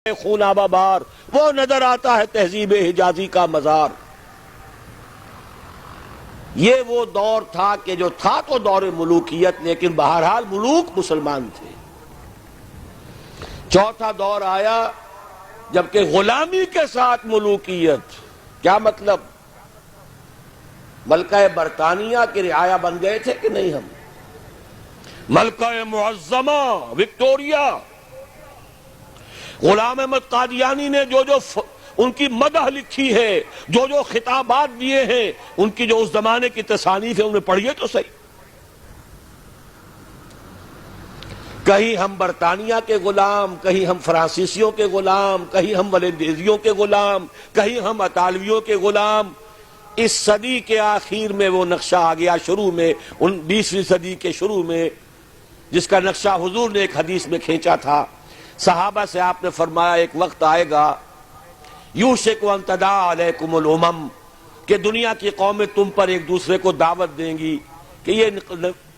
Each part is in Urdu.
خون آبا بار وہ نظر آتا ہے تہذیب حجازی کا مزار۔ یہ وہ دور تھا کہ جو تھا تو دور ملوکیت، لیکن بہرحال ملوک مسلمان تھے۔ چوتھا دور آیا جبکہ غلامی کے ساتھ ملوکیت۔ کیا مطلب؟ ملکہ برطانیہ کے رعایا بن گئے تھے کہ نہیں ہم؟ ملکہ معظمہ وکٹوریا، غلام احمد قادیانی نے جو ان کی مدح لکھی ہے، جو خطابات دیے ہیں، ان کی جو اس زمانے کی تصانیف ہے انہیں پڑھیے تو صحیح۔ کہیں ہم برطانیہ کے غلام، کہیں ہم فرانسیسیوں کے غلام، کہیں ہم ولندیزیوں کے غلام، کہیں ہم اطالویوں کے غلام۔ اس صدی کے آخر میں وہ نقشہ آ گیا، شروع میں 20ویں صدی کے شروع میں، جس کا نقشہ حضور نے ایک حدیث میں کھینچا تھا۔ صحابہ سے آپ نے فرمایا ایک وقت آئے گا یوشک ان تداعی علیکم الامم، کہ دنیا کی قومیں تم پر ایک دوسرے کو دعوت دیں گی کہ یہ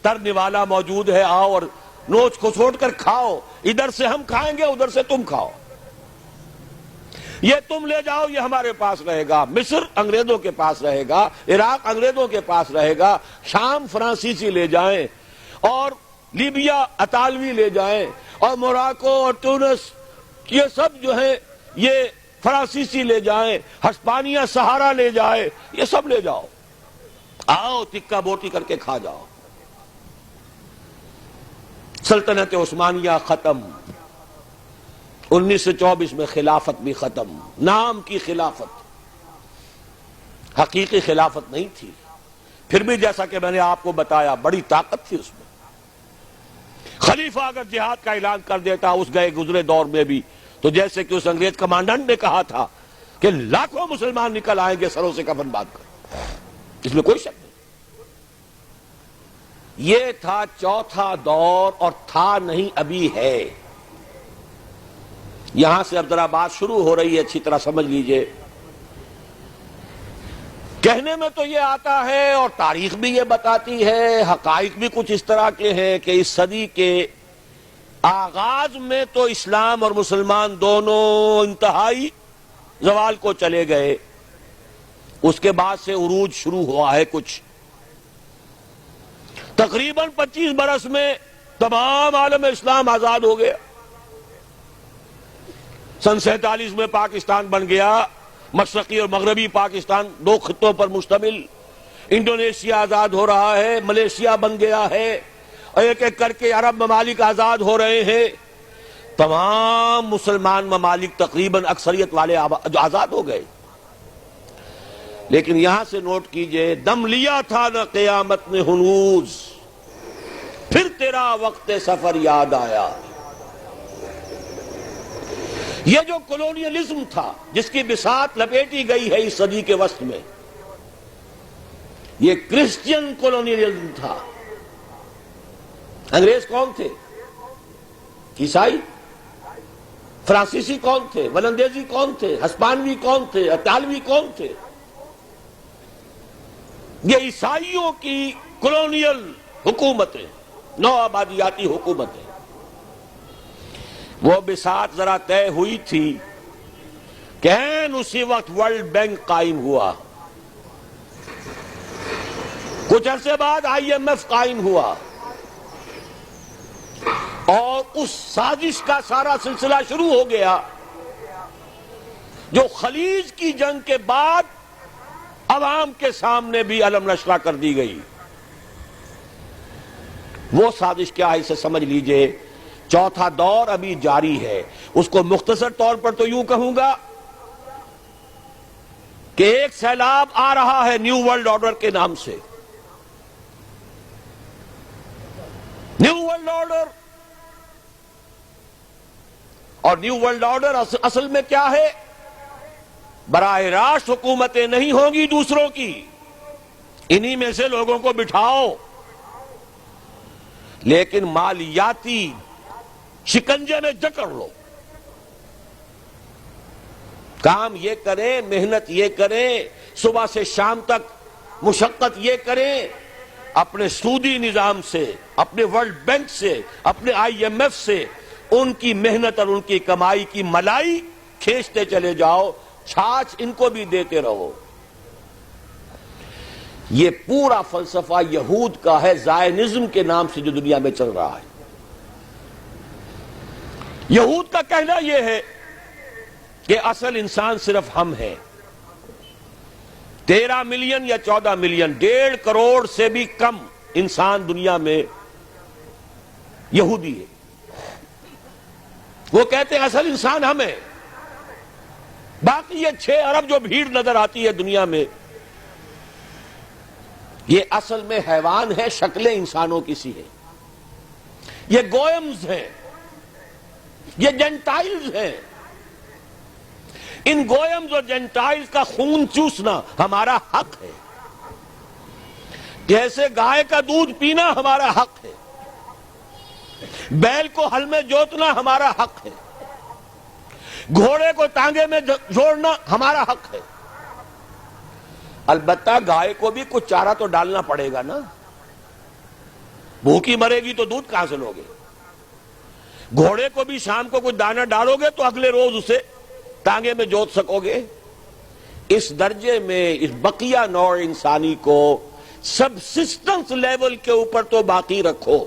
تر نوالا موجود ہے، آؤ اور نوچ کھسوٹ کر کھاؤ، ادھر سے ہم کھائیں گے ادھر سے تم کھاؤ، یہ تم لے جاؤ یہ ہمارے پاس رہے گا۔ مصر انگریزوں کے پاس رہے گا، عراق انگریزوں کے پاس رہے گا، شام فرانسیسی لے جائیں، اور لیبیا اطالوی لے جائیں، اور موراکو اور تونس یہ سب جو ہے یہ فرانسیسی لے جائیں، ہسپانیہ سہارا لے جائے، یہ سب لے جاؤ، آؤ تکہ بوٹی کر کے کھا جاؤ۔ سلطنت عثمانیہ ختم، 1924 میں خلافت بھی ختم، نام کی خلافت، حقیقی خلافت نہیں تھی۔ پھر بھی جیسا کہ میں نے آپ کو بتایا بڑی طاقت تھی اس میں۔ خلیفہ اگر جہاد کا اعلان کر دیتا اس گئے گزرے دور میں بھی، تو جیسے کہ اس انگریز کمانڈنٹ نے کہا تھا کہ لاکھوں مسلمان نکل آئیں گے سروں سے کفن باندھ کر، اس میں کوئی شک نہیں۔ یہ تھا چوتھا دور، اور تھا نہیں ابھی ہے۔ یہاں سے اب ذرا بات شروع ہو رہی ہے، اچھی طرح سمجھ لیجئے۔ کہنے میں تو یہ آتا ہے اور تاریخ بھی یہ بتاتی ہے، حقائق بھی کچھ اس طرح کے ہیں کہ اس صدی کے آغاز میں تو اسلام اور مسلمان دونوں انتہائی زوال کو چلے گئے، اس کے بعد سے عروج شروع ہوا ہے کچھ۔ تقریباً 25 برس میں تمام عالم اسلام آزاد ہو گیا۔ سن 47 میں پاکستان بن گیا، مشرقی اور مغربی پاکستان، 2 خطوں پر مشتمل۔ انڈونیشیا آزاد ہو رہا ہے، ملیشیا بن گیا ہے، ایک ایک کر کے عرب ممالک آزاد ہو رہے ہیں۔ تمام مسلمان ممالک تقریباً اکثریت والے آزاد ہو گئے۔ لیکن یہاں سے نوٹ کیجئے، دم لیا تھا نہ قیامت نے ہنوز، پھر تیرا وقت سفر یاد آیا۔ یہ جو کولونیلزم تھا جس کی بساط لپیٹی گئی ہے اس صدی کے وسط میں، یہ کرسچین کولونیلزم تھا۔ انگریز کون تھے؟ عیسائی۔ فرانسیسی کون تھے؟ ولندیزی کون تھے؟ ہسپانوی کون تھے؟ اطالوی کون تھے؟ یہ عیسائیوں کی کولونیل حکومتیں، نو آبادیاتی حکومتیں، وہ بساط ذرا طے ہوئی تھی کہ اسی وقت ورلڈ بینک قائم ہوا، کچھ عرصے بعد IMF قائم ہوا، اور اس سازش کا سارا سلسلہ شروع ہو گیا جو خلیج کی جنگ کے بعد عوام کے سامنے بھی علم نشرہ کر دی گئی۔ وہ سازش کیا ہے اسے سمجھ لیجئے۔ چوتھا دور ابھی جاری ہے، اس کو مختصر طور پر تو یوں کہوں گا کہ ایک سیلاب آ رہا ہے نیو ورلڈ آرڈر کے نام سے۔ نیو ورلڈ آرڈر، اور نیو ورلڈ آرڈر اصل میں کیا ہے؟ براہ راست حکومتیں نہیں ہوں گی دوسروں کی، انہی میں سے لوگوں کو بٹھاؤ، لیکن مالیاتی شکنجے میں جکڑ لو، کام یہ کریں، محنت یہ کریں، صبح سے شام تک مشقت یہ کریں، اپنے سودی نظام سے، اپنے ورلڈ بینک سے، اپنے IMF سے ان کی محنت اور ان کی کمائی کی ملائی کھینچتے چلے جاؤ، چھاچھ ان کو بھی دیتے رہو۔ یہ پورا فلسفہ یہود کا ہے، زائنزم کے نام سے جو دنیا میں چل رہا ہے۔ یہود کا کہنا یہ ہے کہ اصل انسان صرف ہم ہیں۔ 13 ملین یا 14 ملین، 1.5 کروڑ سے بھی کم انسان دنیا میں یہودی ہے۔ وہ کہتے ہیں اصل انسان ہم ہیں، باقی یہ 6 ارب جو بھیڑ نظر آتی ہے دنیا میں، یہ اصل میں حیوان ہے، شکلیں انسانوں کی سی ہیں، یہ گوئمز ہیں، یہ جینٹائلز ہیں۔ ان گوئمز اور جینٹائلز کا خون چوسنا ہمارا حق ہے، جیسے گائے کا دودھ پینا ہمارا حق ہے، بیل کو ہل میں جوتنا ہمارا حق ہے، گھوڑے کو ٹانگے میں جوڑنا ہمارا حق ہے۔ البتہ گائے کو بھی کچھ چارہ تو ڈالنا پڑے گا نا، بھوکی مرے گی تو دودھ کہاں سے لوگے؟ گھوڑے کو بھی شام کو کچھ دانہ ڈالو گے تو اگلے روز اسے ٹانگے میں جوت سکو گے۔ اس درجے میں اس بقیہ نوع انسانی کو سبسسٹنس لیول کے اوپر تو باقی رکھو،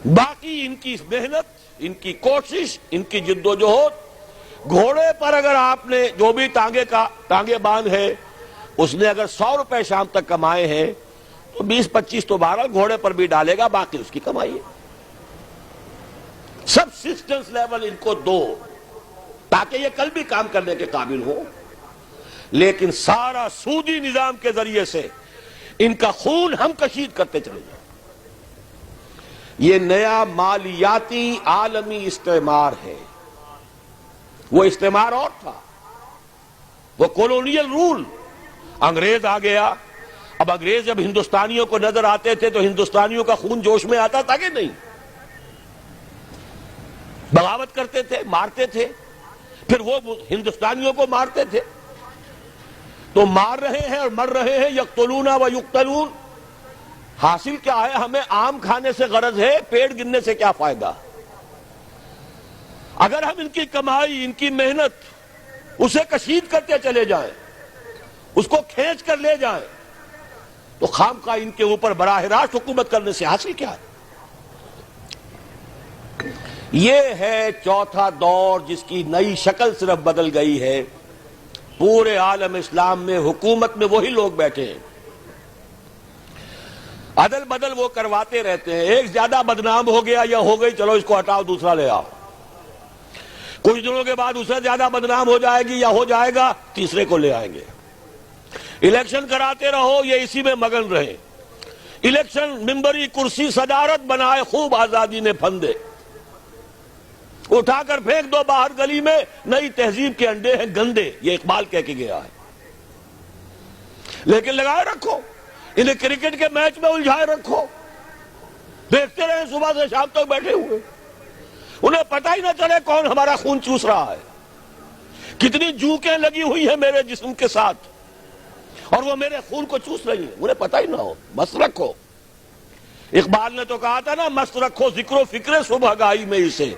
باقی ان کی محنت، ان کی کوشش، ان کی جدوجہد۔ گھوڑے پر اگر آپ نے جو بھی ٹانگے باندھ ہے، اس نے اگر 100 روپے شام تک کمائے ہیں تو 20-25 تو بہرحال گھوڑے پر بھی ڈالے گا، باقی اس کی کمائی ہے۔ سبسسٹنس لیول ان کو دو تاکہ یہ کل بھی کام کرنے کے قابل ہو، لیکن سارا سودی نظام کے ذریعے سے ان کا خون ہم کشید کرتے چلے جائیں۔ یہ نیا مالیاتی عالمی استعمار ہے۔ وہ استعمار اور تھا، وہ کولونیل رول۔ انگریز آ گیا، اب انگریز جب ہندوستانیوں کو نظر آتے تھے تو ہندوستانیوں کا خون جوش میں آتا تھا کہ نہیں؟ بغاوت کرتے تھے، مارتے تھے، پھر وہ ہندوستانیوں کو مارتے تھے۔ تو مار رہے ہیں اور مر رہے ہیں، یقتلون و یقتلون۔ حاصل کیا ہے؟ ہمیں آم کھانے سے غرض ہے، پیڑ گننے سے کیا فائدہ؟ اگر ہم ان کی کمائی، ان کی محنت اسے کشید کرتے چلے جائیں، اس کو کھینچ کر لے جائیں، تو خام خواہ ان کے اوپر براہ راست حکومت کرنے سے حاصل کیا ہے؟ یہ ہے چوتھا دور جس کی نئی شکل صرف بدل گئی ہے۔ پورے عالم اسلام میں حکومت میں وہی لوگ بیٹھے ہیں، عدل بدل وہ کرواتے رہتے ہیں۔ ایک زیادہ بدنام ہو گیا یا ہو گئی، چلو اس کو ہٹاؤ، دوسرا لے آؤ۔ کچھ دنوں کے بعد اسے زیادہ بدنام ہو جائے گی یا ہو جائے گا، تیسرے کو لے آئیں گے۔ الیکشن کراتے رہو، یہ اسی میں مگن رہے۔ الیکشن، ممبری، کرسی، صدارت بنائے، خوب آزادی نے پھندے، اٹھا کر پھینک دو باہر گلی میں۔ نئی تہذیب کے انڈے ہیں گندے، یہ اقبال کہہ کے گیا ہے۔ لیکن لگائے رکھو، انہیں کرکٹ کے میچ میں الجھائے رکھو، دیکھتے رہے صبح سے شام تک بیٹھے ہوئے، انہیں پتہ ہی نہ چلے کون ہمارا خون چوس رہا ہے، کتنی جوکیں لگی ہوئی ہیں میرے جسم کے ساتھ اور وہ میرے خون کو چوس رہی ہیں، انہیں پتہ ہی نہ ہو۔ مست رکھو، اقبال نے تو کہا تھا نا، مست رکھو ذکر و فکر صبح گائی میں اسے۔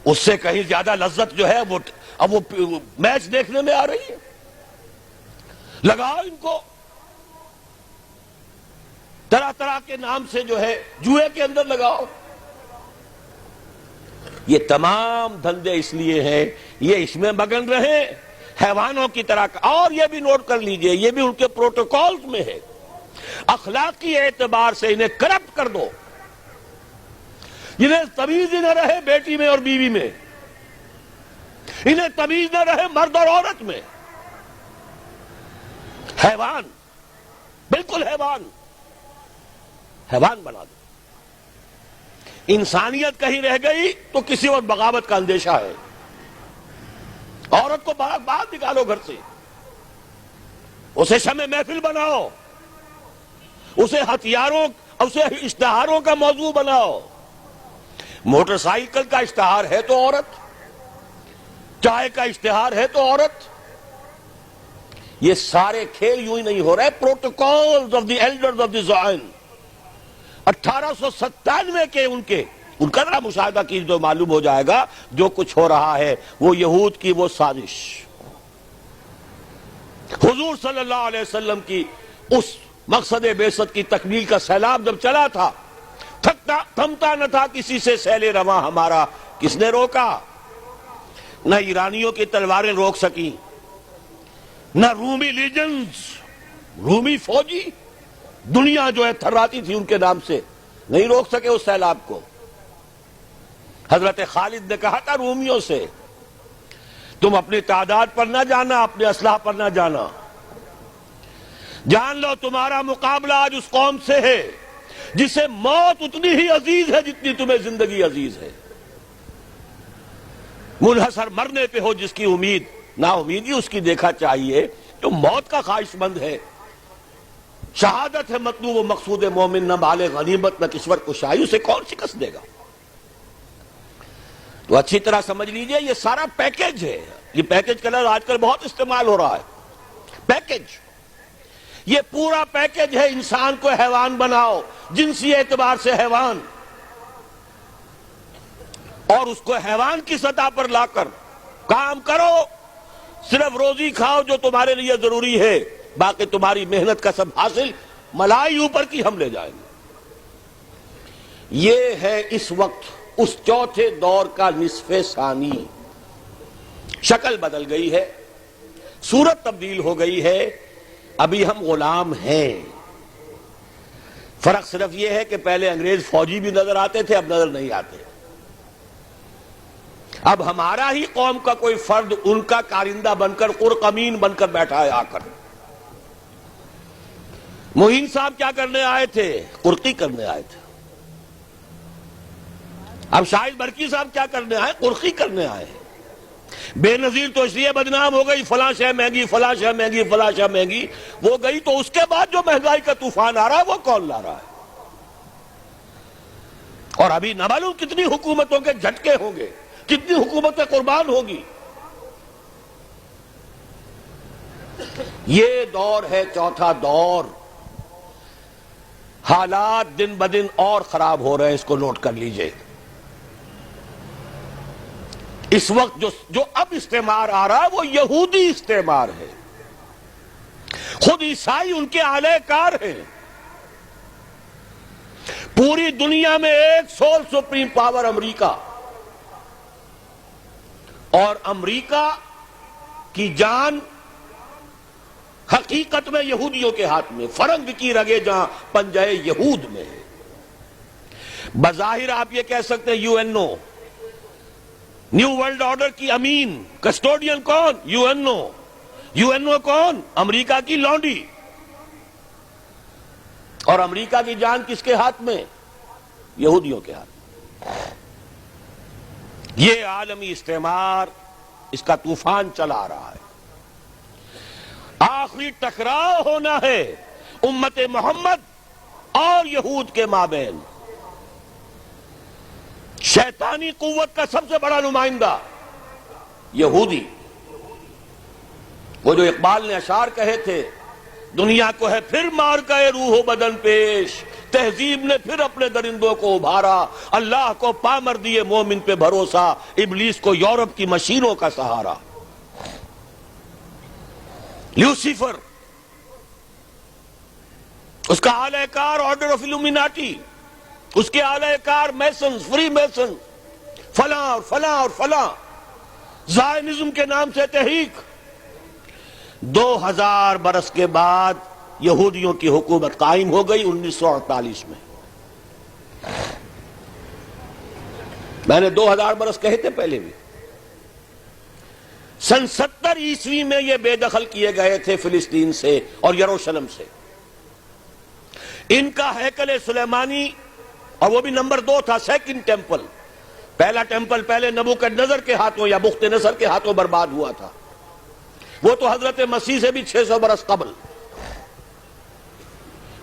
اس سے کہیں زیادہ لذت جو ہے وہ اب وہ میچ دیکھنے میں آ رہی ہے۔ لگاؤ ان کو، طرح طرح کے نام سے جو ہے جوئے کے اندر لگاؤ۔ یہ تمام دھندے اس لیے ہیں، یہ اس میں مگن رہے حیوانوں کی طرح۔ اور یہ بھی نوٹ کر لیجئے، یہ بھی ان کے پروٹوکولز میں ہے، اخلاقی اعتبار سے انہیں کرپٹ کر دو، انہیں تمیز ہی نہ رہے بیٹی میں اور بیوی میں، انہیں تمیز نہ رہے مرد اور عورت میں۔ حیوان، بالکل حیوان، حیوان بنا دو۔ انسانیت کہیں رہ گئی تو کسی اور بغاوت کا اندیشہ ہے۔ عورت کو باہر نکالو گھر سے، اسے شمع محفل بناؤ، اسے ہتھیاروں، اسے اشتہاروں کا موضوع بناؤ۔ موٹر سائیکل کا اشتہار ہے تو عورت، چائے کا اشتہار ہے تو عورت۔ یہ سارے کھیل یوں ہی نہیں ہو رہے، protocols of the elders of the Zion, 1897 کے ان کا ذرا مشاہدہ کیجیے تو معلوم ہو جائے گا جو کچھ ہو رہا ہے وہ یہود کی وہ سازش، حضور صلی اللہ علیہ وسلم کی اس مقصد بعثت کی تکمیل کا سیلاب جب چلا تھا، تھمتا نہ تھا کسی سے سیل رواں ہمارا، کس نے روکا؟ نہ ایرانیوں کی تلواریں روک سکی، نہ رومی لیجنز، رومی فوجی دنیا جو ہے تھراتی تھی ان کے نام سے، نہیں روک سکے اس سیلاب کو۔ حضرت خالد نے کہا تھا رومیوں سے، تم اپنی تعداد پر نہ جانا، اپنے اسلحہ پر نہ جانا، جان لو تمہارا مقابلہ آج اس قوم سے ہے جسے موت اتنی ہی عزیز ہے جتنی تمہیں زندگی عزیز ہے، منحصر مرنے پہ ہو جس کی امید، نا امیدی اس کی دیکھا چاہیے جو موت کا خواہش مند ہے۔ شہادت ہے مطلوب و مقصود مومن، نہ مال غنیمت نہ کشور کشائی، اسے کون شکست دے گا؟ تو اچھی طرح سمجھ لیجئے یہ سارا پیکج ہے، یہ پیکج کا لفظ آج کل بہت استعمال ہو رہا ہے، پیکج، یہ پورا پیکج ہے۔ انسان کو حیوان بناؤ، جنسی اعتبار سے حیوان، اور اس کو حیوان کی سطح پر لا کر کام کرو، صرف روزی کھاؤ جو تمہارے لیے ضروری ہے، باقی تمہاری محنت کا سب حاصل ملائی اوپر کی ہم لے جائیں گے۔ یہ ہے اس وقت اس چوتھے دور کا نصف ثانی۔ شکل بدل گئی ہے، صورت تبدیل ہو گئی ہے، ابھی ہم غلام ہیں۔ فرق صرف یہ ہے کہ پہلے انگریز فوجی بھی نظر آتے تھے، اب نظر نہیں آتے۔ اب ہمارا ہی قوم کا کوئی فرد ان کا کارندہ بن کر، قرقمین بن کر بیٹھا ہے آ کر۔ معین صاحب کیا کرنے آئے تھے؟ قرقی کرنے آئے تھے۔ اب شاہد برکی صاحب کیا کرنے آئے؟ قرقی کرنے آئے۔ بے نظیر تو اس لیے بدنام ہو گئی، فلاں شے مہنگی، فلاں شے مہنگی، فلاں شے مہنگی، وہ گئی تو اس کے بعد جو مہنگائی کا طوفان آ رہا ہے وہ کون لا رہا ہے؟ اور ابھی نہ معلوم کتنی حکومتوں کے جھٹکے ہوں گے، کتنی حکومتیں قربان ہوگی۔ یہ دور ہے چوتھا دور، حالات دن بدن اور خراب ہو رہے ہیں، اس کو نوٹ کر لیجئے۔ اس وقت جو اب استعمار آ رہا ہے وہ یہودی استعمار ہے، خود عیسائی ان کے اعلی کار ہیں۔ پوری دنیا میں ایک سول سپریم پاور امریکہ، اور امریکہ کی جان حقیقت میں یہودیوں کے ہاتھ میں، فرنگ کی رگے جہاں پنجہ یہود میں ہے۔ بظاہر آپ یہ کہہ سکتے ہیں U N O, new world order کی امین کسٹوڈین کون؟ U N O. U N O کون؟ امریکہ کی لونڈی۔ اور امریکہ کی جان کس کے ہاتھ میں؟ یہودیوں کے ہاتھ میں۔ یہ عالمی استعمار، اس کا طوفان چلا رہا ہے۔ آخری ٹکراؤ ہونا ہے امت محمد اور یہود کے مابین۔ شیطانی قوت کا سب سے بڑا نمائندہ یہودی، وہ جو اقبال نے اشعار کہے تھے، دنیا کو ہے پھر مار گئے روح و بدن پیش، تہذیب نے پھر اپنے درندوں کو ابھارا، اللہ کو پامر دیے مومن پہ بھروسہ، ابلیس کو یورپ کی مشینوں کا سہارا۔ لیوسیفر، اس کا اعلی کار آرڈر آف الومیناٹی، اس کے اعلی کار میسنز، فری میسن، فلاں اور فلاں اور فلاں، زائنزم کے نام سے تحریک۔ 2000 برس کے بعد یہودیوں کی حکومت قائم ہو گئی 1948 میں۔ میں نے 2000 برس کہے تھے پہلے بھی۔ سن 70 عیسوی میں یہ بے دخل کیے گئے تھے فلسطین سے اور یروشلم سے۔ ان کا ہیکل سلیمانی، اور وہ بھی نمبر 2 تھا، سیکنڈ ٹیمپل۔ پہلا ٹیمپل پہلے نبوکدنضر کے ہاتھوں یا بخت نصر کے ہاتھوں برباد ہوا تھا، وہ تو حضرت مسیح سے بھی 600 برس قبل۔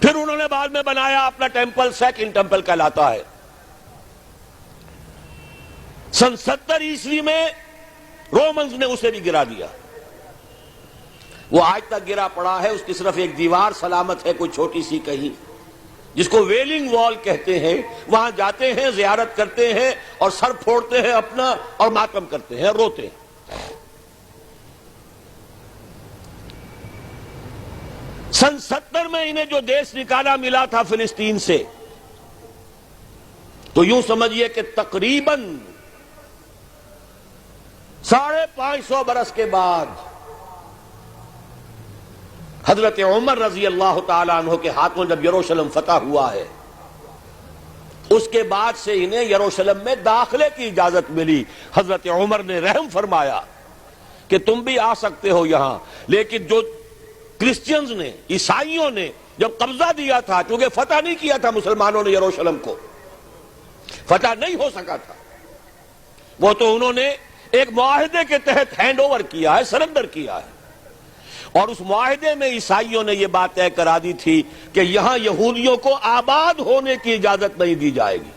پھر انہوں نے بعد میں بنایا اپنا ٹیمپل، سیکنڈ ٹیمپل کہلاتا ہے۔ سن 70 عیسوی میں رومنز نے اسے بھی گرا دیا، وہ آج تک گرا پڑا ہے، اس کی صرف ایک دیوار سلامت ہے، کوئی چھوٹی سی کہیں، جس کو ویلنگ وال کہتے ہیں، وہاں جاتے ہیں، زیارت کرتے ہیں اور سر پھوڑتے ہیں اپنا اور ماتم کرتے ہیں، روتے ہیں۔ سن 70 میں انہیں جو دیش نکالا ملا تھا فلسطین سے، تو یوں سمجھیے کہ تقریباً 550 برس کے بعد حضرت عمر رضی اللہ تعالیٰ عنہ کے ہاتھوں جب یروشلم فتح ہوا ہے، اس کے بعد سے انہیں یروشلم میں داخلے کی اجازت ملی۔ حضرت عمر نے رحم فرمایا کہ تم بھی آ سکتے ہو یہاں، لیکن جو کرسچنز نے، عیسائیوں نے جب قبضہ دیا تھا، چونکہ فتح نہیں کیا تھا مسلمانوں نے یروشلم کو، فتح نہیں ہو سکا تھا، وہ تو انہوں نے ایک معاہدے کے تحت ہینڈ اوور کیا ہے، سرنڈر کیا ہے، اور اس معاہدے میں عیسائیوں نے یہ بات طے کرا دی تھی کہ یہاں یہودیوں کو آباد ہونے کی اجازت نہیں دی جائے گی،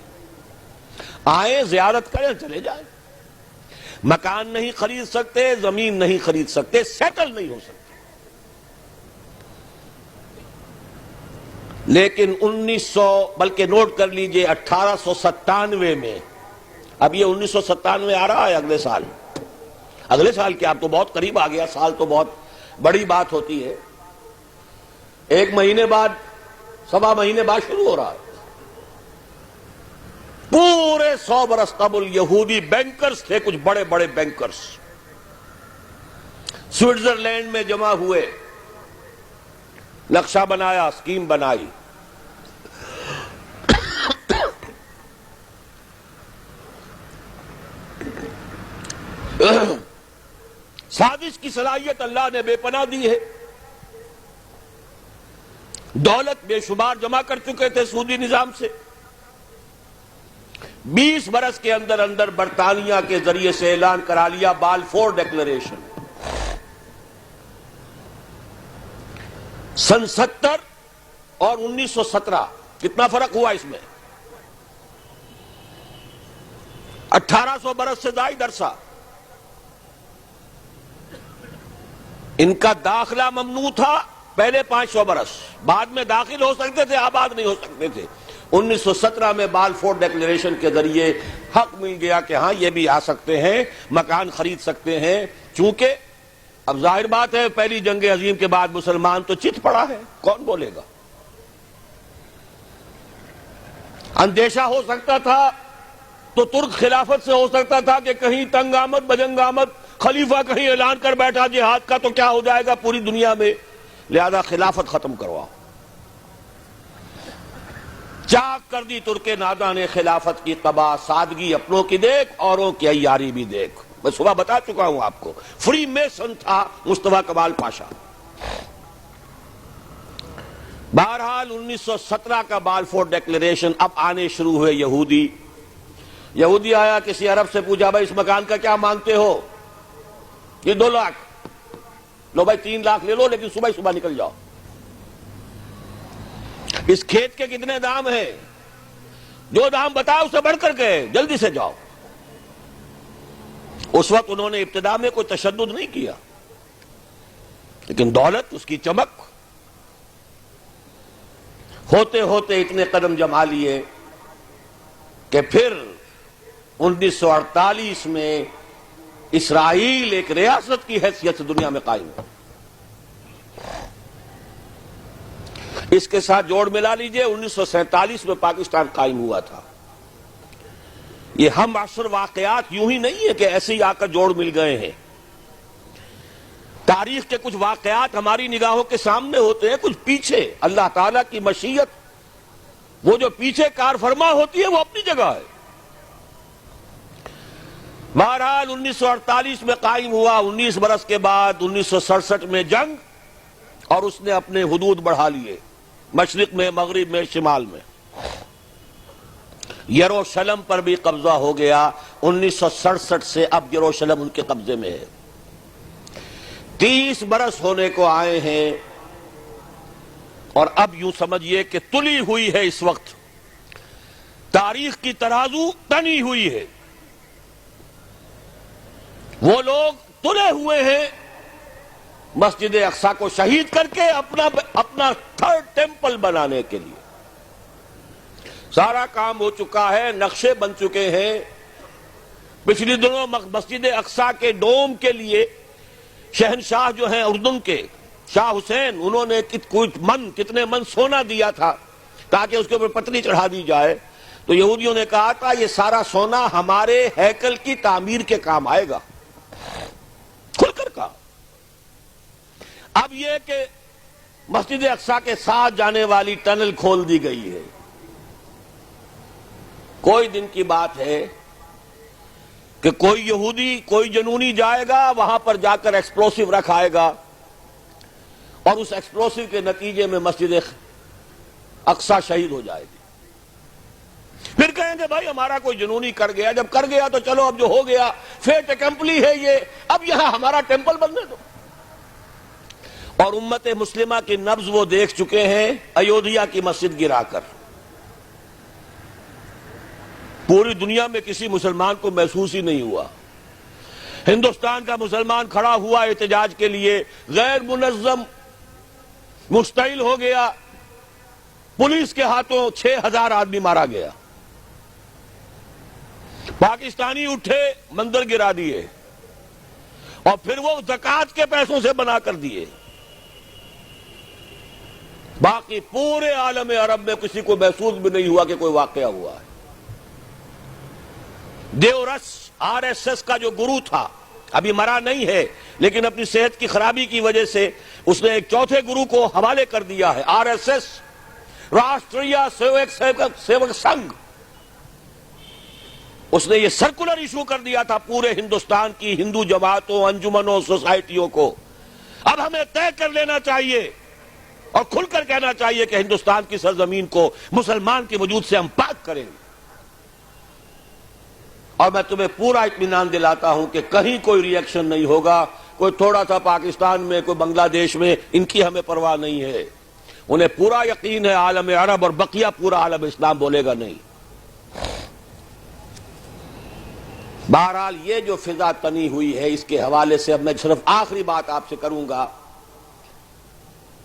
آئیں زیارت کریں چلے جائیں، مکان نہیں خرید سکتے، زمین نہیں خرید سکتے، سیٹل نہیں ہو سکتے۔ لیکن 1900 بلکہ نوٹ کر لیجئے 1897 میں، اب یہ 1997 آ رہا ہے اگلے سال کیا، اب تو بہت قریب آ گیا، سال تو بہت بڑی بات ہوتی ہے، 1 مہینے بعد، 1.25 مہینے بعد شروع ہو رہا ہے۔ پورے 100 برس قبل یہودی بینکرز تھے، کچھ بڑے بڑے بینکرز سوئٹزرلینڈ میں جمع ہوئے، نقشہ بنایا، اسکیم بنائی، سازش کی صلاحیت اللہ نے بے پناہ دی ہے، دولت بے شمار جمع کر چکے تھے سودی نظام سے، 20 برس کے اندر اندر برطانیہ کے ذریعے سے اعلان کرا لیا بالفور ڈیکلریشن۔ سن 70 اور 1917 کتنا فرق ہوا اس میں؟ 1800 برس سے زائد عرصہ۔ ان کا داخلہ ممنوع تھا پہلے 500 برس، بعد میں داخل ہو سکتے تھے، آباد نہیں ہو سکتے تھے۔ 1917 میں بالفور ڈیکلیریشن کے ذریعے حق مل گیا کہ ہاں یہ بھی آ سکتے ہیں، مکان خرید سکتے ہیں، چونکہ اب ظاہر بات ہے پہلی جنگ عظیم کے بعد مسلمان تو چت پڑا ہے، کون بولے گا؟ اندیشہ ہو سکتا تھا تو ترک خلافت سے ہو سکتا تھا کہ کہیں تنگ آمد بجنگ آمد، خلیفہ کہیں اعلان کر بیٹھا جہاد کا تو کیا ہو جائے گا پوری دنیا میں، لہذا خلافت ختم کرواؤ۔ چاک کر دی ترک ناداں نے خلافت کی قبا، سادگی اپنوں کی دیکھ اوروں کی عیاری بھی دیکھ۔ میں صبح بتا چکا ہوں آپ کو، فری میسن تھا مصطفیٰ کمال پاشا۔ بہرحال 1917 کا بالفور ڈیکلیریشن، اب آنے شروع ہوئے یہودی آیا، کسی عرب سے پوچھا بھائی اس مکان کا کیا مانگتے ہو؟ یہ 2 لاکھ، لو بھائی 3 لاکھ لے لو، لیکن صبح نکل جاؤ۔ اس کھیت کے کتنے دام ہیں؟ جو دام بتاؤ اسے بڑھ کر کے، جلدی سے جاؤ۔ اس وقت انہوں نے ابتدا میں کوئی تشدد نہیں کیا، لیکن دولت، اس کی چمک، ہوتے ہوتے اتنے قدم جما لیے کہ پھر 1948 میں اسرائیل ایک ریاست کی حیثیت سے دنیا میں قائم ہو۔ اس کے ساتھ جوڑ ملا لیجئے 1947 میں پاکستان قائم ہوا تھا۔ یہ ہم عصر واقعات یوں ہی نہیں ہے کہ ایسے ہی آ کر جوڑ مل گئے ہیں، تاریخ کے کچھ واقعات ہماری نگاہوں کے سامنے ہوتے ہیں، کچھ پیچھے اللہ تعالیٰ کی مشیت، وہ جو پیچھے کار فرما ہوتی ہے وہ اپنی جگہ ہے۔ بہرحال 1948 میں قائم ہوا، 19 برس کے بعد 1967 میں جنگ، اور اس نے اپنے حدود بڑھا لیے، مشرق میں، مغرب میں، شمال میں۔ یروشلم پر بھی قبضہ ہو گیا 1967 سے، اب یروشلم ان کے قبضے میں ہے۔ 30 برس ہونے کو آئے ہیں، اور اب یوں سمجھیے کہ تلی ہوئی ہے اس وقت، تاریخ کی ترازو تنی ہوئی ہے۔ وہ لوگ تلے ہوئے ہیں مسجد اقصی کو شہید کر کے اپنا 3rd ٹیمپل بنانے کے لیے۔ سارا کام ہو چکا ہے، نقشے بن چکے ہیں۔ پچھلی دنوں مسجد اقصی کے ڈوم کے لیے شہنشاہ جو ہیں اردن کے شاہ حسین، انہوں نے کتنے من سونا دیا تھا تاکہ اس کے اوپر پتلی چڑھا دی جائے، تو یہودیوں نے کہا تھا یہ سارا سونا ہمارے ہیکل کی تعمیر کے کام آئے گا، کھل کر کہا۔ اب یہ کہ مسجد اقصی کے ساتھ جانے والی ٹنل کھول دی گئی ہے، کوئی دن کی بات ہے کہ کوئی یہودی کوئی جنونی جائے گا، وہاں پر جا کر ایکسپلوسیو رکھ آئے گا، اور اس ایکسپلوسیو کے نتیجے میں مسجد اقصی شہید ہو جائے گی۔ پھر کہیں گے بھائی ہمارا کوئی جنونی کر گیا، جب کر گیا تو چلو اب جو ہو گیا فیٹ اکمپلی ہے یہ، اب یہاں ہمارا ٹیمپل بننے دو۔ اور امت مسلمہ کی نبض وہ دیکھ چکے ہیں ایودھیا کی مسجد گرا کر۔ پوری دنیا میں کسی مسلمان کو محسوس ہی نہیں ہوا، ہندوستان کا مسلمان کھڑا ہوا احتجاج کے لیے، غیر منظم مشتعل ہو گیا، پولیس کے ہاتھوں 6000 آدمی مارا گیا، پاکستانی اٹھے مندر گرا دیے، اور پھر وہ زکوٰۃ کے پیسوں سے بنا کر دیے۔ باقی پورے عالم عرب میں کسی کو محسوس بھی نہیں ہوا کہ کوئی واقعہ ہوا ہے۔ دیورس RSS کا جو گرو تھا، ابھی مرا نہیں ہے لیکن اپنی صحت کی خرابی کی وجہ سے اس نے ایک چوتھے گرو کو حوالے کر دیا ہے، RSS راشٹریہ سیوک سنگھ۔ اس نے یہ سرکولر ایشو کر دیا تھا پورے ہندوستان کی ہندو جماعتوں، انجمنوں، سوسائٹیوں کو۔ اب ہمیں طے کر لینا چاہیے اور کھل کر کہنا چاہیے کہ ہندوستان کی سرزمین کو مسلمان کے وجود سے ہم پاک کریں گے۔ اور میں تمہیں پورا اطمینان دلاتا ہوں کہ کہیں کوئی ری ایکشن نہیں ہوگا، کوئی تھوڑا سا پاکستان میں، کوئی بنگلہ دیش میں، ان کی ہمیں پرواہ نہیں ہے۔ انہیں پورا یقین ہے عالم عرب اور بقیہ پورا عالم اسلام بولے گا نہیں۔ بہرحال یہ جو فضا تنی ہوئی ہے، اس کے حوالے سے اب میں صرف آخری بات آپ سے کروں گا۔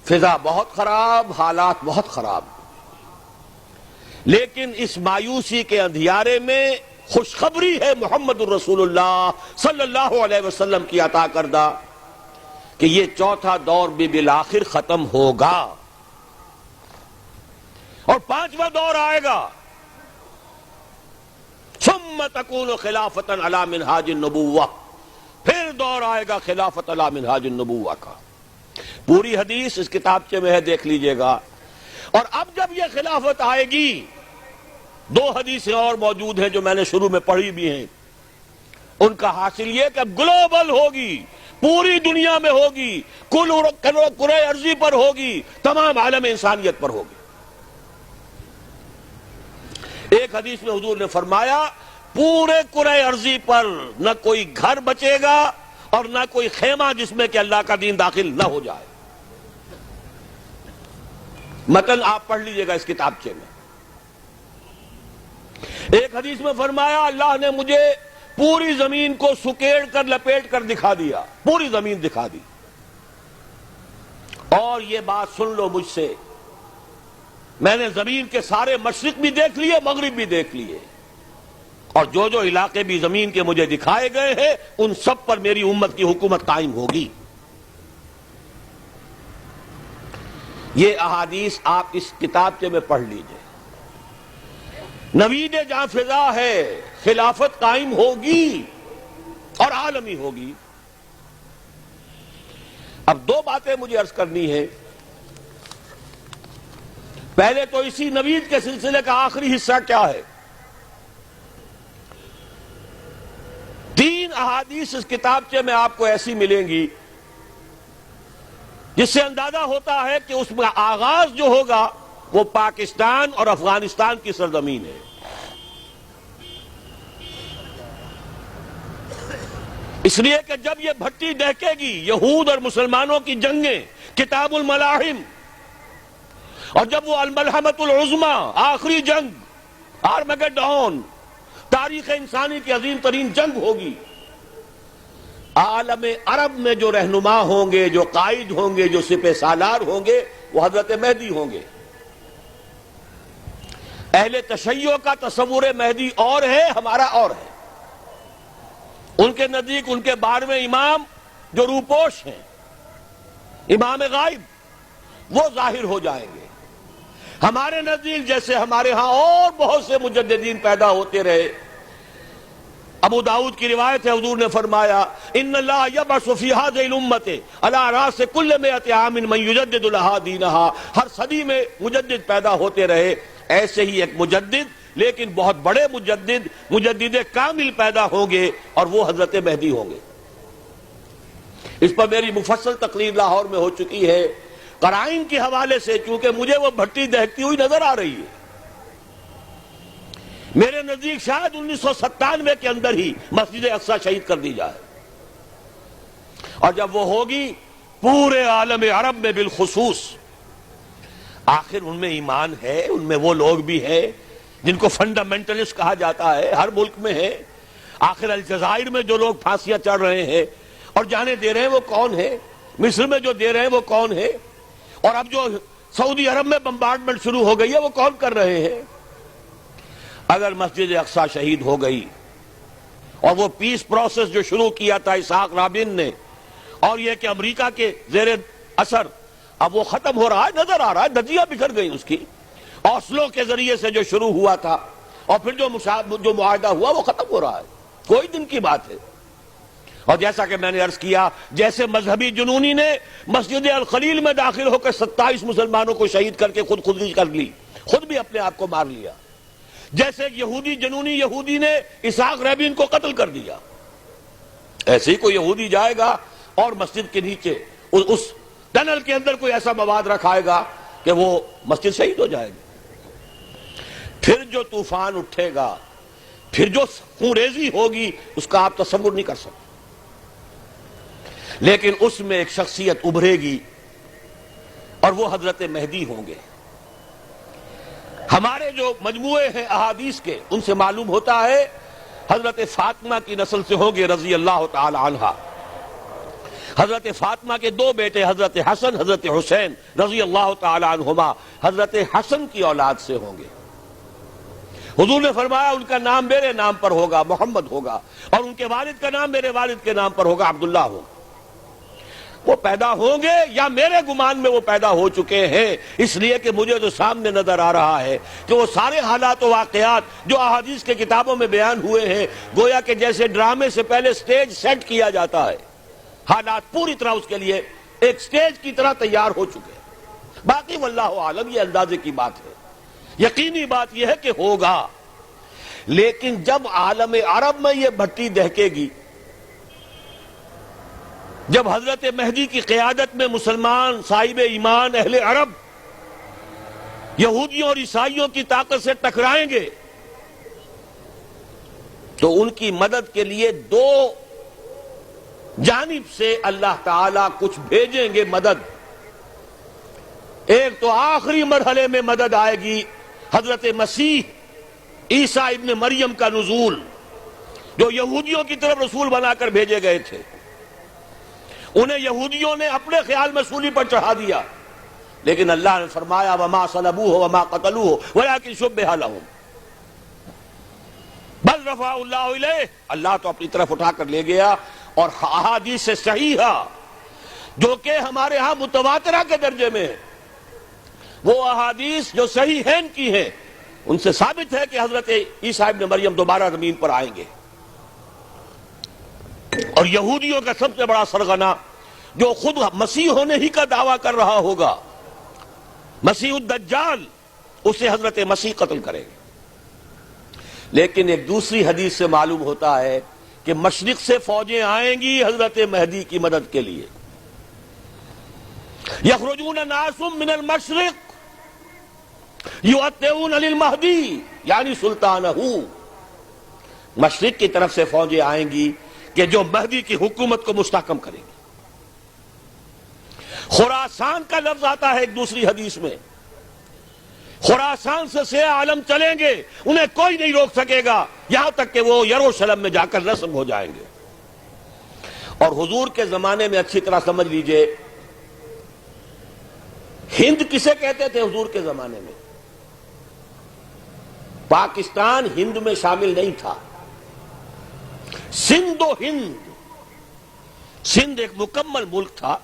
فضا بہت خراب، حالات بہت خراب، لیکن اس مایوسی کے اندھیارے میں خوشخبری ہے محمد الرسول اللہ صلی اللہ علیہ وسلم کی عطا کردہ کہ یہ چوتھا دور بھی بالآخر ختم ہوگا اور پانچواں دور آئے گا۔ ثم تکون خلافۃ علی منہاج النبوہ، پھر دور آئے گا خلافت علی منہاج النبوہ کا۔ پوری حدیث اس کتابچے میں ہے، دیکھ لیجئے گا۔ اور اب جب یہ خلافت آئے گی، دو حدیثیں اور موجود ہیں جو میں نے شروع میں پڑھی بھی ہیں، ان کا حاصل یہ کہ گلوبل ہوگی، پوری دنیا میں ہوگی، کل کرۂ ارضی پر ہوگی، تمام عالم انسانیت پر ہوگی۔ ایک حدیث میں حضور نے فرمایا پورے کرۂ ارضی پر نہ کوئی گھر بچے گا اور نہ کوئی خیمہ جس میں کہ اللہ کا دین داخل نہ ہو جائے۔ متن آپ پڑھ لیجئے گا اس کتابچے میں۔ ایک حدیث میں فرمایا اللہ نے مجھے پوری زمین کو سکیڑ کر لپیٹ کر دکھا دیا، پوری زمین دکھا دی۔ اور یہ بات سن لو مجھ سے، میں نے زمین کے سارے مشرق بھی دیکھ لیے، مغرب بھی دیکھ لیے، اور جو جو علاقے بھی زمین کے مجھے دکھائے گئے ہیں ان سب پر میری امت کی حکومت قائم ہوگی۔ یہ احادیث آپ اس کتابچے میں پڑھ لیجئے۔ نوید جہاں فضا ہے، خلافت قائم ہوگی اور عالمی ہوگی۔ اب دو باتیں مجھے عرض کرنی ہے۔ پہلے تو اسی نوید کے سلسلے کا آخری حصہ کیا ہے؟ 3 احادیث اس کتابچے میں آپ کو ایسی ملیں گی جس سے اندازہ ہوتا ہے کہ اس میں آغاز جو ہوگا وہ پاکستان اور افغانستان کی سرزمین ہے۔ اس لیے کہ جب یہ بھٹی دہکے گی، یہود اور مسلمانوں کی جنگیں، کتاب الملاحم، اور جب وہ الملحمۃ العظمیٰ، آخری جنگ، آرمگڈون، تاریخ انسانی کی عظیم ترین جنگ ہوگی، عالم عرب میں جو رہنما ہوں گے، جو قائد ہوں گے، جو سپہ سالار ہوں گے، وہ حضرت مہدی ہوں گے۔ اہل تشیع کا تصور مہدی اور ہے، ہمارا اور ہے۔ ان کے نزدیک ان کے 12ویں امام جو روپوش ہیں، امام غائب، وہ ظاہر ہو جائیں گے۔ ہمارے نزدیک جیسے ہمارے ہاں اور بہت سے مجددین پیدا ہوتے رہے، ابو داؤد کی روایت ہے، حضور نے فرمایا ان اللہ یبعث فی هذه الامه علی راس کل 100 عام من یجدد لها دینها، ہر صدی میں مجدد پیدا ہوتے رہے، ایسے ہی ایک مجدد لیکن بہت بڑے مجدد کامل پیدا ہوں گے، اور وہ حضرت مہدی ہوں گے۔ اس پر میری مفصل تقریر لاہور میں ہو چکی ہے، قرائن کے حوالے سے، چونکہ مجھے وہ بھٹی دہتی ہوئی نظر آ رہی ہے۔ میرے نزدیک شاید 1997 کے اندر ہی مسجد اقصی شہید کر دی جائے، اور جب وہ ہوگی پورے عالم عرب میں بالخصوص، آخر ان میں ایمان ہے، ان میں وہ لوگ بھی ہیں جن کو فنڈامنٹلسٹ کہا جاتا ہے، ہر ملک میں ہے۔ آخر الجزائر میں جو لوگ پھانسیاں چڑھ رہے ہیں اور جانے دے رہے ہیں وہ کون ہے؟ مصر میں جو دے رہے ہیں وہ کون ہے؟ اور اب جو سعودی عرب میں بمبارڈمنٹ شروع ہو گئی ہے وہ کون کر رہے ہیں؟ اگر مسجد اقصی شہید ہو گئی اور وہ پیس پروسیس جو شروع کیا تھا اسحاق رابن نے، اور یہ کہ امریکہ کے زیر اثر اب وہ ختم ہو رہا ہے، نظر آ رہا ہے، دھجیاں بکھر گئی اس کی، اوسلو کے ذریعے سے جو شروع ہوا تھا اور پھر جو معاہدہ ہوا وہ ختم ہو رہا ہے، کوئی دن کی بات ہے۔ اور جیسا کہ میں نے عرض کیا، جیسے مذہبی جنونی نے مسجد الخلیل میں داخل ہو کر 27 مسلمانوں کو شہید کر کے خودکشی کر لی، خود بھی اپنے آپ کو مار لیا، جیسے یہودی جنونی یہودی نے اسحاق رابین کو قتل کر دیا، ایسے ہی کوئی یہودی جائے گا اور مسجد کے نیچے اس ٹنل کے اندر کوئی ایسا مواد رکھائے گا کہ وہ مسجد شہید ہو جائے گی۔ پھر جو طوفان اٹھے گا، پھر جو خونریزی ہوگی، اس کا آپ تصور نہیں کر سکتے، لیکن اس میں ایک شخصیت ابھرے گی اور وہ حضرت مہدی ہوں گے۔ ہمارے جو مجموعے ہیں احادیث کے، ان سے معلوم ہوتا ہے حضرت فاطمہ کی نسل سے ہوں گے رضی اللہ تعالی عنہا۔ حضرت فاطمہ کے 2 بیٹے حضرت حسن حضرت حسین رضی اللہ تعالی عنہما حضرت حسن کی اولاد سے ہوں گے۔ حضور نے فرمایا ان کا نام میرے نام پر ہوگا، محمد ہوگا، اور ان کے والد کا نام میرے والد کے نام پر ہوگا، عبداللہ ہوگا۔ وہ پیدا ہوں گے یا میرے گمان میں وہ پیدا ہو چکے ہیں، اس لیے کہ مجھے تو سامنے نظر آ رہا ہے کہ وہ سارے حالات و واقعات جو احادیث کے کتابوں میں بیان ہوئے ہیں، گویا کہ جیسے ڈرامے سے پہلے سٹیج سیٹ کیا جاتا ہے، حالات پوری طرح اس کے لیے ایک سٹیج کی طرح تیار ہو چکے ہیں۔ باقی واللہ عالم، یہ اندازے کی بات ہے، یقینی بات یہ ہے کہ ہوگا۔ لیکن جب عالم عرب میں یہ بھٹی دہکے گی، جب حضرت مہدی کی قیادت میں مسلمان صاحب ایمان اہل عرب یہودیوں اور عیسائیوں کی طاقت سے ٹکرائیں گے، تو ان کی مدد کے لیے 2 جانب سے اللہ تعالیٰ کچھ بھیجیں گے مدد۔ ایک تو آخری مرحلے میں مدد آئے گی، حضرت مسیح عیسیٰ ابن مریم کا نزول، جو یہودیوں کی طرف رسول بنا کر بھیجے گئے تھے، انہیں یہودیوں نے اپنے خیال میں سولی پر چڑھا دیا، لیکن اللہ نے فرمایا وما صلبوہ وما قتلوہ ولکن شبہ لہم بل رفعہ اللہ الیہ، اللہ تو اپنی طرف اٹھا کر لے گیا۔ اور احادیث صحیحہ جو کہ ہمارے ہاں متواترہ کے درجے میں ہیں، وہ احادیث جو صحیحین کی ہیں، ان سے ثابت ہے کہ حضرت عیسیٰ ابن مریم دوبارہ زمین پر آئیں گے۔ اور یہودیوں کا سب سے بڑا سرغنہ جو خود مسیح ہونے ہی کا دعویٰ کر رہا ہوگا، مسیح الدجال، اسے حضرت مسیح قتل کرے گے۔ لیکن ایک دوسری حدیث سے معلوم ہوتا ہے کہ مشرق سے فوجیں آئیں گی حضرت مہدی کی مدد کے لیے۔ یخرجون ناس من المشرق یؤتون للمہدی یعنی سلطانہ، مشرق کی طرف سے فوجیں آئیں گی کہ جو مہدی کی حکومت کو مستحکم کریں گے۔ خراسان کا لفظ آتا ہے ایک دوسری حدیث میں، خراسان سے سیاہ عالم چلیں گے، انہیں کوئی نہیں روک سکے گا یہاں تک کہ وہ یروشلم میں جا کر رسم ہو جائیں گے۔ اور حضور کے زمانے میں اچھی طرح سمجھ لیجئے، ہند کسے کہتے تھے حضور کے زمانے میں؟ پاکستان ہند میں شامل نہیں تھا. سندھ و ہند، سندھ ایک مکمل ملک تھا،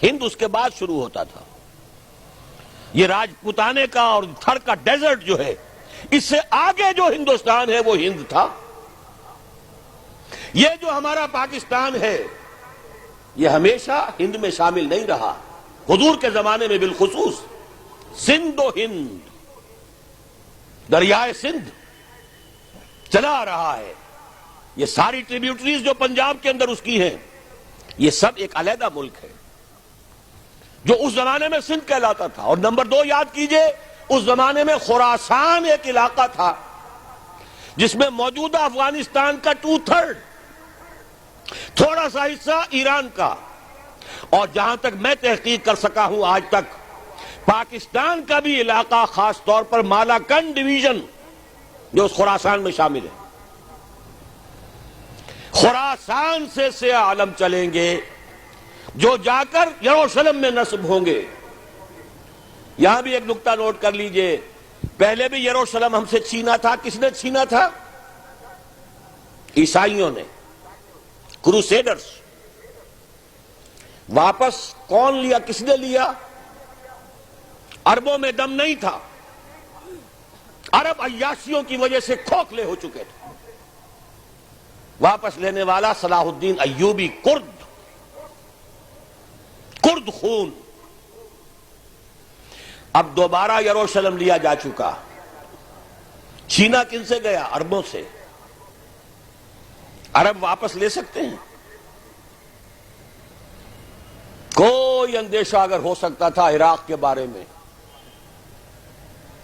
ہند اس کے بعد شروع ہوتا تھا. یہ راجپوتانے کا اور تھر کا ڈیزرٹ جو ہے، اس سے آگے جو ہندوستان ہے وہ ہند تھا. یہ جو ہمارا پاکستان ہے یہ ہمیشہ ہند میں شامل نہیں رہا. حضور کے زمانے میں بالخصوص سندھ و ہند، دریائے سندھ چلا آ رہا ہے. یہ ساری ٹریبیوٹریز جو پنجاب کے اندر اس کی ہیں، یہ سب ایک علیحدہ ملک ہے جو اس زمانے میں سندھ کہلاتا تھا. اور نمبر 2 یاد کیجئے، اس زمانے میں خراسان ایک علاقہ تھا جس میں موجودہ افغانستان کا 2/3، تھوڑا سا حصہ ایران کا، اور جہاں تک میں تحقیق کر سکا ہوں آج تک پاکستان کا بھی علاقہ، خاص طور پر مالاکنڈ ڈویژن جو اس خراسان میں شامل ہے. خراسان سے سیاہ عالم چلیں گے جو جا کر یروشلم میں نصب ہوں گے. یہاں بھی ایک نقطہ نوٹ کر لیجئے، پہلے بھی یروشلم ہم سے چھینا تھا. کس نے چھینا تھا؟ عیسائیوں نے، کروسیڈرز. واپس کون لیا؟ کس نے لیا؟ عربوں میں دم نہیں تھا، عرب عیاشیوں کی وجہ سے کھوکھلے ہو چکے تھے. واپس لینے والا صلاح الدین ایوبی، کرد خون. اب دوبارہ یروشلم لیا جا چکا. چھینا کن سے گیا؟ عربوں سے. عرب واپس لے سکتے ہیں؟ کوئی اندیشہ اگر ہو سکتا تھا عراق کے بارے میں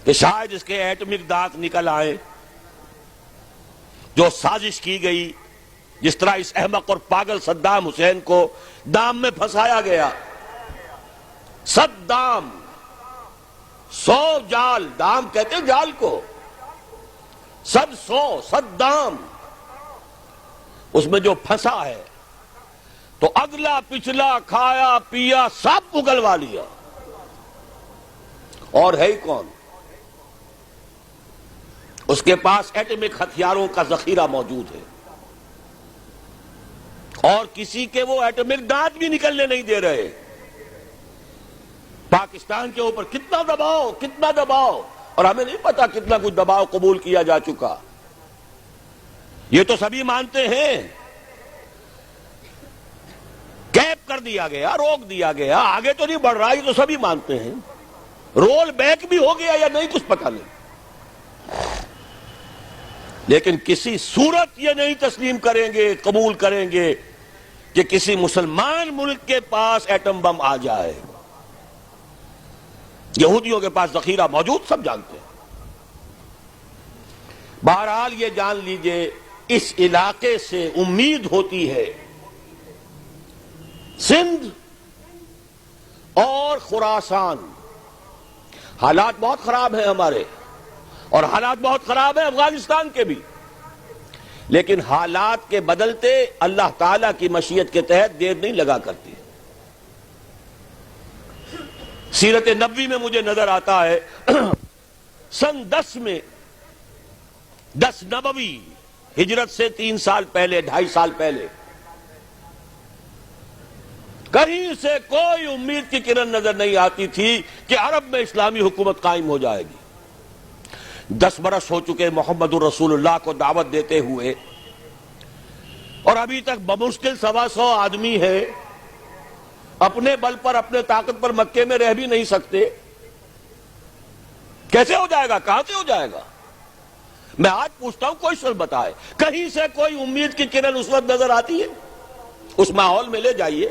کہ شاید اس کے ایٹمک دانت نکل آئے، جو سازش کی گئی، جس طرح اس احمق اور پاگل صدام حسین کو دام میں پھنسایا گیا. صدام، 100 جال، دام کہتے ہیں جال کو، 100 اس میں جو پھنسا ہے تو اگلا پچھلا کھایا پیا سب اگلوا لیا. اور ہے کون؟ اس کے پاس ایٹمک ہتھیاروں کا ذخیرہ موجود ہے، اور کسی کے وہ ایٹمک دانت بھی نکلنے نہیں دے رہے. پاکستان کے اوپر کتنا دباؤ، اور ہمیں نہیں پتا کتنا کچھ دباؤ قبول کیا جا چکا. یہ تو سبھی مانتے ہیں. کیپ کر دیا گیا، روک دیا گیا، آگے تو نہیں بڑھ رہا، یہ تو سبھی مانتے ہیں. رول بیک بھی ہو گیا یا نہیں کچھ پتہ نہیں. لیکن کسی صورت یہ نہیں تسلیم کریں گے، قبول کریں گے کہ کسی مسلمان ملک کے پاس ایٹم بم آ جائے. یہودیوں کے پاس ذخیرہ موجود، سب جانتے ہیں. بہرحال یہ جان لیجئے اس علاقے سے امید ہوتی ہے سندھ اور خراسان. حالات بہت خراب ہیں ہمارے، اور حالات بہت خراب ہیں افغانستان کے بھی، لیکن حالات کے بدلتے اللہ تعالیٰ کی مشیت کے تحت دیر نہیں لگا کرتی. سیرت نبوی میں مجھے نظر آتا ہے سن 10 میں، 10 نبوی، ہجرت سے 3 سال پہلے، 2.5 سال پہلے، کہیں سے کوئی امید کی کرن نظر نہیں آتی تھی کہ عرب میں اسلامی حکومت قائم ہو جائے گی. 10 برس ہو چکے محمد الرسول اللہ کو دعوت دیتے ہوئے، اور ابھی تک بمشکل 125 آدمی ہے. اپنے بل پر، اپنے طاقت پر مکے میں رہ بھی نہیں سکتے. کیسے ہو جائے گا؟ کہاں سے ہو جائے گا؟ میں آج پوچھتا ہوں، کوئی شخص بتائے کہیں سے کوئی امید کی کرن اس وقت نظر آتی ہے؟ اس ماحول میں لے جائیے.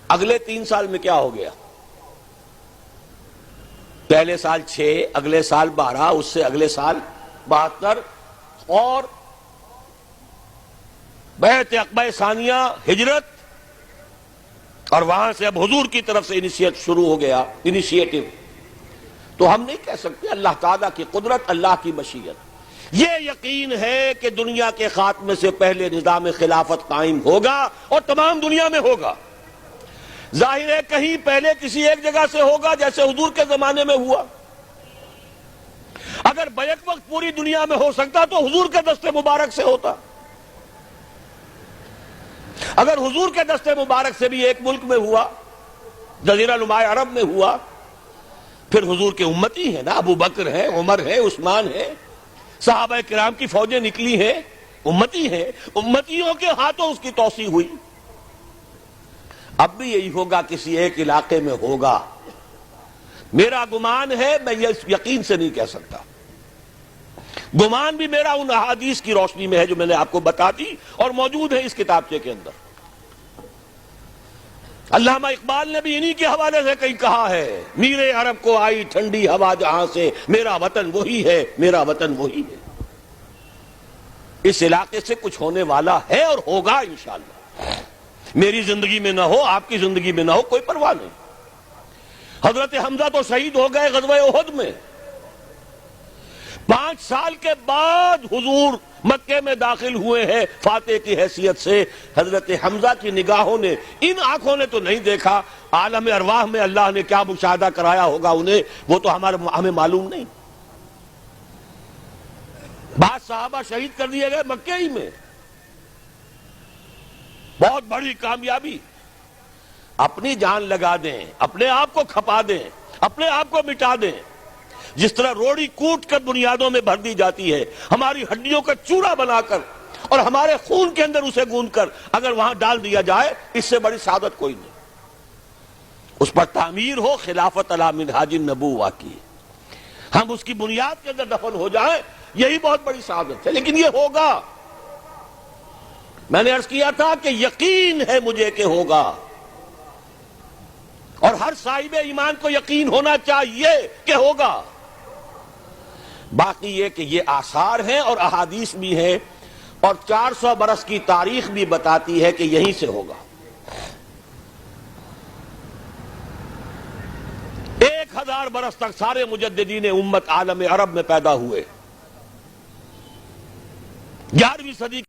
اگلے 3 سال میں کیا ہو گیا؟ پہلے سال 6، اگلے سال 12، اس سے اگلے سال 72، اور بیعت عقبہ ثانیہ، ہجرت، اور وہاں سے اب حضور کی طرف سے شروع ہو گیا انیشیٹو. تو ہم نہیں کہہ سکتے. اللہ تعالیٰ کی قدرت، اللہ کی مشیت. یہ یقین ہے کہ دنیا کے خاتمے سے پہلے نظام خلافت قائم ہوگا، اور تمام دنیا میں ہوگا. ظاہر ہے کہیں پہلے کسی ایک جگہ سے ہوگا، جیسے حضور کے زمانے میں ہوا. اگر بیک وقت پوری دنیا میں ہو سکتا تو حضور کے دست مبارک سے ہوتا. اگر حضور کے دست مبارک سے بھی ایک ملک میں ہوا, جزیرہ نما عرب میں ہوا, پھر حضور کے امتی ہیں نا, ابو بکر ہے, عمر ہے, عثمان ہے, صحابہ کرام کی فوجیں نکلی ہیں, امتی ہیں, امتیوں کے ہاتھوں اس کی توسیع ہوئی. اب بھی یہی ہوگا, کسی ایک علاقے میں ہوگا. میرا گمان ہے, میں یہ یقین سے نہیں کہہ سکتا, گمان بھی میرا ان احادیث کی روشنی میں ہے جو میں نے آپ کو بتا دی اور موجود ہے اس کتابچے کے اندر. علامہ اقبال نے بھی انہی کے حوالے سے کہیں کہا ہے, میرے عرب کو آئی ٹھنڈی ہوا جہاں سے, میرا وطن وہی ہے, میرا وطن وہی ہے. اس علاقے سے کچھ ہونے والا ہے اور ہوگا انشاءاللہ. میری زندگی میں نہ ہو, آپ کی زندگی میں نہ ہو, کوئی پرواہ نہیں. حضرت حمزہ تو شہید ہو گئے غزوہ احد میں. 5 سال کے بعد حضور مکے میں داخل ہوئے ہیں فاتح کی حیثیت سے. حضرت حمزہ کی نگاہوں نے, ان آنکھوں نے تو نہیں دیکھا, عالم ارواح میں اللہ نے کیا مشاہدہ کرایا ہوگا انہیں, وہ تو ہمیں معلوم نہیں. بعض صحابہ شہید کر دیے گئے مکے ہی میں. بہت بڑی کامیابی. اپنی جان لگا دیں, اپنے آپ کو کھپا دیں, اپنے آپ کو مٹا دیں. جس طرح روڑی کوٹ کر بنیادوں میں بھر دی جاتی ہے, ہماری ہڈیوں کا چورا بنا کر اور ہمارے خون کے اندر اسے گوندھ کر اگر وہاں ڈال دیا جائے, اس سے بڑی سعادت کوئی نہیں. اس پر تعمیر ہو خلافت علی منہاج النبوہ کی, ہم اس کی بنیاد کے اندر دفن ہو جائیں, یہی بہت بڑی سعادت ہے. لیکن یہ ہوگا. میں نے عرض کیا تھا کہ یقین ہے مجھے کہ ہوگا, اور ہر صاحب ایمان کو یقین ہونا چاہیے کہ ہوگا. باقی یہ کہ یہ آثار ہیں اور احادیث بھی ہیں, اور 400 برس کی تاریخ بھی بتاتی ہے کہ یہیں سے ہوگا. 1000 برس تک سارے مجددین امت عالم عرب میں پیدا ہوئے. 11ویں صدی